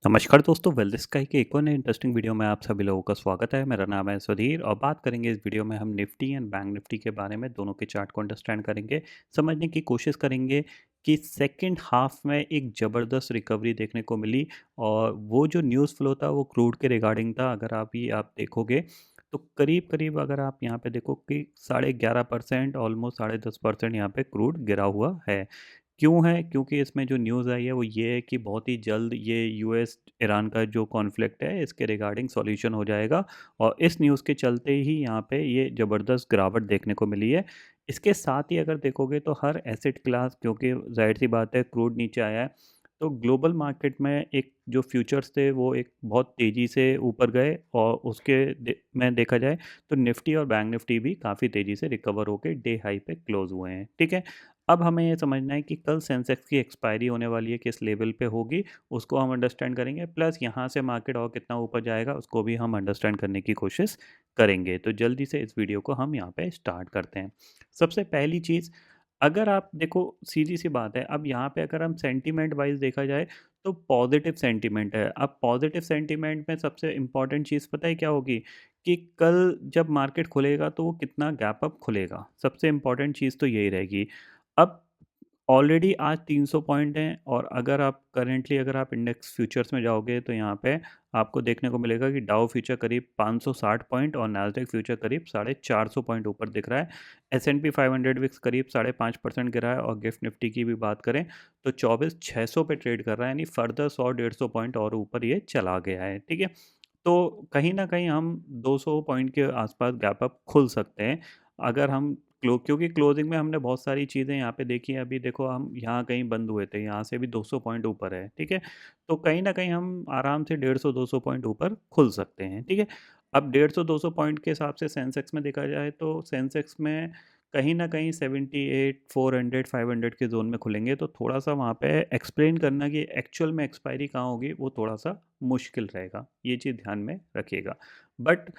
नमस्कार दोस्तों, wellness sky के एक और नए इंटरेस्टिंग वीडियो में आप सभी लोगों का स्वागत है। मेरा नाम है सुधीर और बात करेंगे इस वीडियो में हम निफ्टी एंड बैंक निफ्टी के बारे में, दोनों के चार्ट को अंडरस्टैंड करेंगे, समझने की कोशिश करेंगे कि सेकंड हाफ में एक ज़बरदस्त रिकवरी देखने को मिली। और वो जो न्यूज़ फ्लो था वो क्रूड के रिगार्डिंग था। अगर आप देखोगे तो करीब करीब अगर आप यहाँ पे देखो कि 11.5% ऑलमोस्ट 10.5% यहाँ पे क्रूड गिरा हुआ है। क्यों है? क्योंकि इसमें जो न्यूज़ आई है वो ये है कि बहुत ही जल्द ये यूएस ईरान का जो कॉन्फ्लिक्ट है इसके रिगार्डिंग सॉल्यूशन हो जाएगा। और इस न्यूज़ के चलते ही यहाँ पे ये ज़बरदस्त गिरावट देखने को मिली है। इसके साथ ही अगर देखोगे तो हर एसेट क्लास, क्योंकि ज़ाहिर सी बात है क्रूड नीचे आया है, तो ग्लोबल मार्केट में एक जो फ्यूचर्स थे वो एक बहुत तेज़ी से ऊपर गए। और में देखा जाए तो निफ्टी और बैंक निफ्टी भी काफ़ी तेज़ी से रिकवर होकर डे हाई पे क्लोज हुए हैं। ठीक है, अब हमें ये समझना है कि कल सेंसेक्स की एक्सपायरी होने वाली है, किस लेवल पे होगी उसको हम अंडरस्टैंड करेंगे, प्लस यहाँ से मार्केट और कितना ऊपर जाएगा उसको भी हम अंडरस्टैंड करने की कोशिश करेंगे। तो जल्दी से इस वीडियो को हम यहाँ पे स्टार्ट करते हैं। सबसे पहली चीज़, अगर आप देखो सीधी सी बात है, अब यहाँ पे अगर हम सेंटीमेंट वाइज देखा जाए तो पॉजिटिव सेंटीमेंट है। अब पॉजिटिव सेंटीमेंट में सबसे इम्पॉर्टेंट चीज़ पता है क्या होगी? कि कल जब मार्केट खुलेगा तो वो कितना गैप अप खुलेगा, सबसे इम्पॉर्टेंट चीज़ तो यही रहेगी। अब ऑलरेडी आज 300 पॉइंट हैं, और अगर आप इंडेक्स फ्यूचर्स में जाओगे तो यहाँ पे आपको देखने को मिलेगा कि डाउ फ्यूचर करीब 560 पॉइंट और नास्डैक फ्यूचर करीब 450 पॉइंट ऊपर दिख रहा है। S&P 500 विक्स करीब 5.5% गिरा है। और गिफ्ट निफ्टी की भी बात करें तो 24,600 पे ट्रेड कर रहा है, यानी फर्दर 100-150 पॉइंट और ऊपर ये चला गया है। ठीक है, तो कहीं न कहीं हम 200 पॉइंट के आसपास गैप अप खुल सकते हैं। अगर हम क्योंकि क्लोजिंग में हमने बहुत सारी चीज़ें यहाँ पे देखी हैं। अभी देखो हम यहाँ कहीं बंद हुए थे, यहाँ से भी 200 पॉइंट ऊपर है, ठीक है? तो कहीं न कहीं हम आराम से 150-200 पॉइंट ऊपर खुल सकते हैं, ठीक है? अब 150-200 पॉइंट के हिसाब से सेंसेक्स में देखा जाए तो सेंसेक्स में कहीं न कहीं 78, 400, 500 के ज़ोन में खुलेंगे, तो थोड़ा-सा वहाँ पे एक्सप्लेन करना कि एक्चुअल में एक्सपायरी कहाँ होगी वो थोड़ा-सा मुश्किल रहेगा। ये चीज़ ध्यान में रखिएगा। बट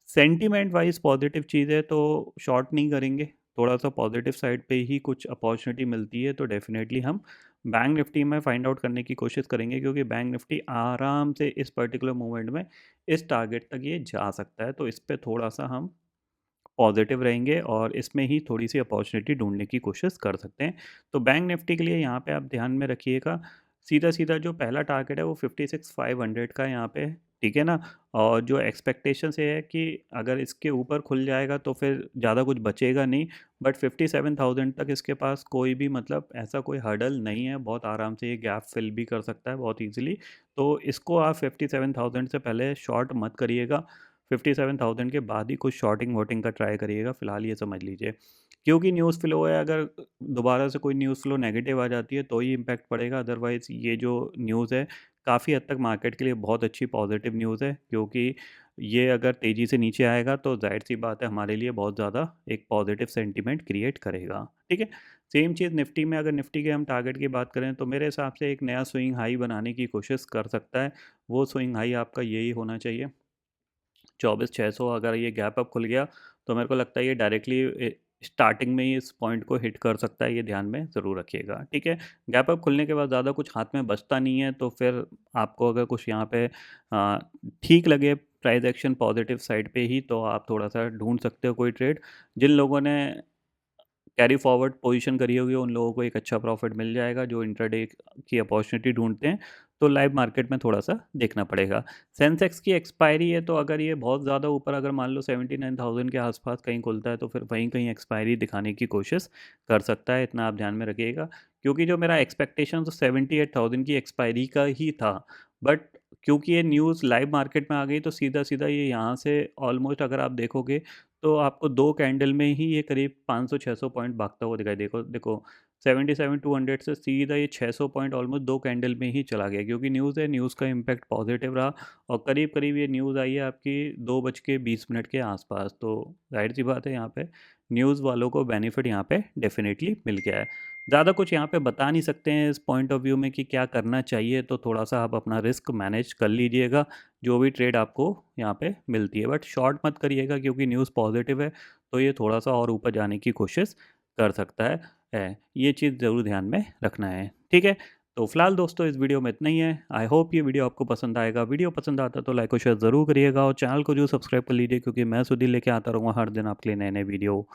सेंटीमेंट वाइज़ पॉज़िटिव चीज़ है तो शॉर्ट नहीं करेंगे। थोड़ा-सा पॉज़िटिव साइड पे ही कुछ अपॉर्च्युनिटी मिलती है तो डेफ़िनेटली हम बैंक निफ्टी में फाइंड आउट करने की कोशिश करेंगे, क्योंकि बैंक निफ्टी आराम से इस पर्टिकुलर मोमेंट में इस टारगेट तक ये जा सकता है। तो इस पे थोड़ा-सा हम पॉजिटिव रहेंगे और इसमें ही थोड़ी-सी अपॉर्च्युनिटी ढूँढने की कोशिश कर सकते हैं। तो बैंक निफ्टी के लिए यहाँ पे आप ध्यान में रखिएगा, सीधा-सीधा जो पहला टारगेट है वो 56,500 का यहाँ पे है, ठीक है ना? और जो एक्सपेक्टेशंस ये है कि अगर इसके ऊपर खुल जाएगा तो फिर ज़्यादा कुछ बचेगा नहीं, बट 57,000 तक इसके पास कोई भी मतलब ऐसा कोई हर्डल नहीं है, बहुत आराम से ये गैप फिल भी कर सकता है बहुत ईज़िली। तो इसको आप 57,000 से पहले शॉर्ट मत करिएगा। 57,000 के बाद ही कुछ शॉर्टिंग वॉटिंग का ट्राई करिएगा, फिलहाल ये समझ लीजिए। क्योंकि न्यूज़ फ्लो है, अगर दोबारा से कोई न्यूज़ फ्लो नेगेटिव आ जाती है तो ही इम्पैक्ट पड़ेगा, अदरवाइज़ ये जो न्यूज़ है काफ़ी हद तक मार्केट के लिए बहुत अच्छी पॉजिटिव न्यूज़ है। क्योंकि ये अगर तेज़ी से नीचे आएगा तो ज़ाहिर सी बात है हमारे लिए बहुत ज़्यादा एक पॉजिटिव सेंटीमेंट क्रिएट करेगा, ठीक है? सेम चीज़ निफ्टी में, अगर निफ्टी के हम टारगेट की बात करें तो मेरे हिसाब से एक नया स्विंग हाई बनाने की कोशिश कर सकता है। वो स्विंग हाई आपका यही होना चाहिए, 24,600। अगर ये गैप अप खुल गया तो मेरे को लगता है ये डायरेक्टली स्टार्टिंग में ही इस पॉइंट को हिट कर सकता है, ये ध्यान में ज़रूर रखिएगा, ठीक है? गैप अप खुलने के बाद ज़्यादा कुछ हाथ में बचता नहीं है, तो फिर आपको अगर कुछ यहाँ पे ठीक लगे प्राइस एक्शन पॉजिटिव साइड पे ही, तो आप थोड़ा-सा ढूँढ सकते हो कोई ट्रेड। जिन लोगों ने कैरी फॉरवर्ड पोजीशन करी होगी उन लोगों को एक अच्छा प्रॉफिट मिल जाएगा, जो इंट्राडे की अपॉर्चुनिटी ढूंढते हैं। तो लाइव मार्केट में थोड़ा-सा देखना पड़ेगा। सेंसेक्स की एक्सपायरी है, तो अगर ये बहुत ज़्यादा ऊपर, अगर मान लो 79,000 के आसपास कहीं खुलता है तो फिर वहीं कहीं एक्सपायरी दिखाने की कोशिश कर सकता है, इतना आप ध्यान में रखिएगा। क्योंकि जो मेरा एक्सपेक्टेशन तो 78,000 की एक्सपायरी का ही था, बट क्योंकि ये न्यूज़ लाइव मार्केट में आ गई तो सीधा-सीधा ये यहाँ से ऑलमोस्ट अगर आप देखोगे तो आपको 2 कैंडल में ही ये करीब 500-600 पॉइंट भागता हुआ दिखाई देखो देखो 77-200 से सीधा ये 600 पॉइंट ऑलमोस्ट 2 कैंडल में ही चला गया, क्योंकि न्यूज़ है, न्यूज़ का इम्पैक्ट पॉजिटिव रहा। और करीब-करीब ये न्यूज़ आई है आपकी 2:20 के आसपास, तो ज़ाहिर-सी बात है यहाँ पे न्यूज़ वालों को बेनिफिट यहाँ पे डेफ़िनेटली मिल गया है। ज़्यादा कुछ यहाँ पे बता नहीं सकते हैं इस पॉइंट ऑफ व्यू में कि क्या करना चाहिए, तो थोड़ा-सा आप अपना रिस्क मैनेज कर लीजिएगा, जो भी ट्रेड आपको यहाँ पे मिलती है। बट शॉर्ट मत करिएगा, क्योंकि न्यूज़ पॉजिटिव है, तो ये थोड़ा-सा और ऊपर जाने की कोशिश कर सकता है। ये चीज़ ज़रूर ध्यान में रखना है, ठीक है? तो फिलहाल दोस्तों इस वीडियो में इतना ही है। आई होप ये वीडियो आपको पसंद आएगा। वीडियो पसंद आता तो लाइक और शेयर ज़रूर करिएगा और चैनल को जो सब्सक्राइब कर लीजिए, क्योंकि मैं सुधीर लेके आता रहूँगा हर दिन आपके लिए नए-नए वीडियो।